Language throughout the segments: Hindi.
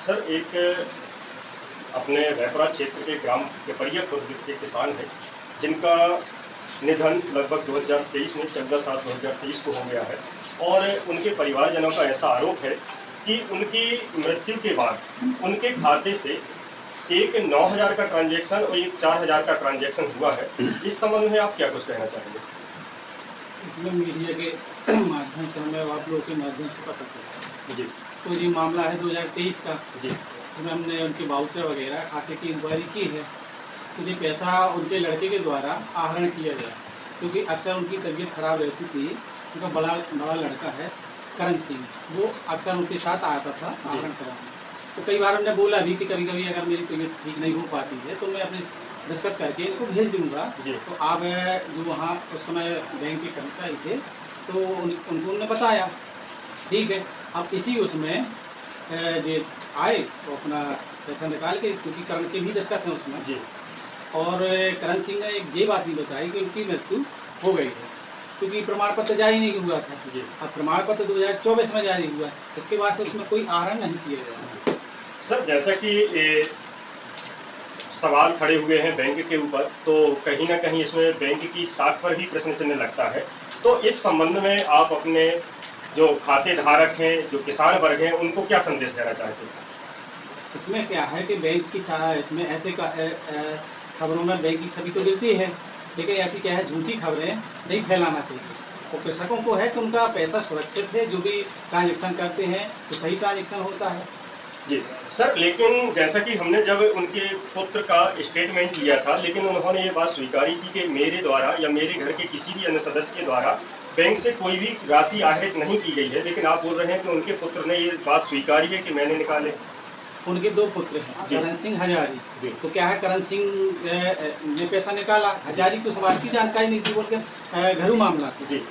सर, एक अपने रैपुरा क्षेत्र के ग्राम पिपरिया खुर्द के किसान हैं, जिनका निधन लगभग 2023 में 14/7/2023 को हो गया है और उनके परिवारजनों का ऐसा आरोप है कि उनकी मृत्यु के बाद उनके खाते से एक 9,000 का ट्रांजैक्शन और एक 4,000 का ट्रांजैक्शन हुआ है। इस संबंध में आप क्या कुछ कहना चाहेंगे? इसमें मीडिया के माध्यम से हमें आप लोगों के माध्यम से पता चला। जी। तो ये मामला है 2023 का, जी। जिसमें हमने उनके वाउचर वगैरह खाते की इंक्वायरी की है। तो ये पैसा उनके लड़के के द्वारा आहरण किया गया, क्योंकि अक्सर उनकी तबीयत खराब रहती थी। उनका बड़ा लड़का है करण सिंह, वो अक्सर उनके साथ आता था आहरण कराने। तो कई बार उन्होंने बोला भी कि कभी कभी अगर मेरी तबीयत ठीक नहीं हो पाती है तो मैं अपने दस्तखत करके इनको भेज दूंगा। तो आप जो वहाँ उस समय बैंक के कर्मचारी थे तो उनको उन्होंने बताया, ठीक है। अब इसी उसमें जो आए तो अपना पैसा निकाल के, क्योंकि करण के भी दस्तखत हैं उसमें जी। और करण सिंह ने एक ये बात भी बताई कि उनकी मृत्यु हो गई है, क्योंकि प्रमाण पत्र जारी नहीं हुआ था। अब प्रमाण पत्र 2024 में जारी हुआ, इसके बाद से उसमें कोई आहरण नहीं किया गया। सर, जैसा कि सवाल खड़े हुए हैं बैंक के ऊपर, तो कहीं ना कहीं इसमें बैंक की साख पर भी प्रश्न चिन्ह लगता है। तो इस संबंध में आप अपने जो खाते धारक हैं, जो किसान वर्ग हैं, उनको क्या संदेश देना चाहते हैं? इसमें क्या है कि बैंक की इसमें ऐसे खबरों में बैंक की छवि तो गिरती है, लेकिन ऐसी क्या है, झूठी खबरें नहीं फैलाना चाहिए। और कृषकों को है कि उनका पैसा सुरक्षित है, जो भी ट्रांजेक्शन करते हैं तो सही ट्रांजेक्शन होता है। जी सर, लेकिन जैसा कि हमने जब उनके पुत्र का स्टेटमेंट लिया था, लेकिन उन्होंने ये बात स्वीकारी थी कि मेरे द्वारा या मेरे घर के किसी भी अन्य सदस्य के द्वारा बैंक से कोई भी राशि आहरित नहीं की गई है। लेकिन आप बोल रहे हैं कि उनके पुत्र ने ये बात स्वीकारी है कि मैंने निकाले। उनके 2 पुत्र हैं, करण सिंह, हजारी। तो क्या है, करण सिंह ने पैसा निकाला, हजारी को इस बात की जानकारी नहीं थी, बोल के घरेलू मामला था। जी।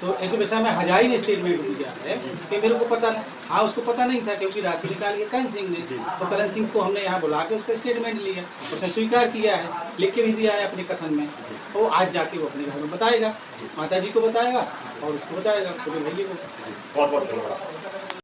तो ऐसे विषय में हजारी ने स्टेटमेंट दिया है कि मेरे को पता नहीं। हाँ, उसको पता नहीं था, क्योंकि राशि निकाल के करण सिंह ने। तो करण सिंह को हमने यहाँ बुला के उसका स्टेटमेंट लिया, उसने स्वीकार किया है, लिख के भी दिया है अपने कथन में। तो आज जाके वो अपने घर में बताएगा, माता जी को बताएगा और उसको बताएगा, छोटे भैया को। बहुत बहुत धन्यवाद।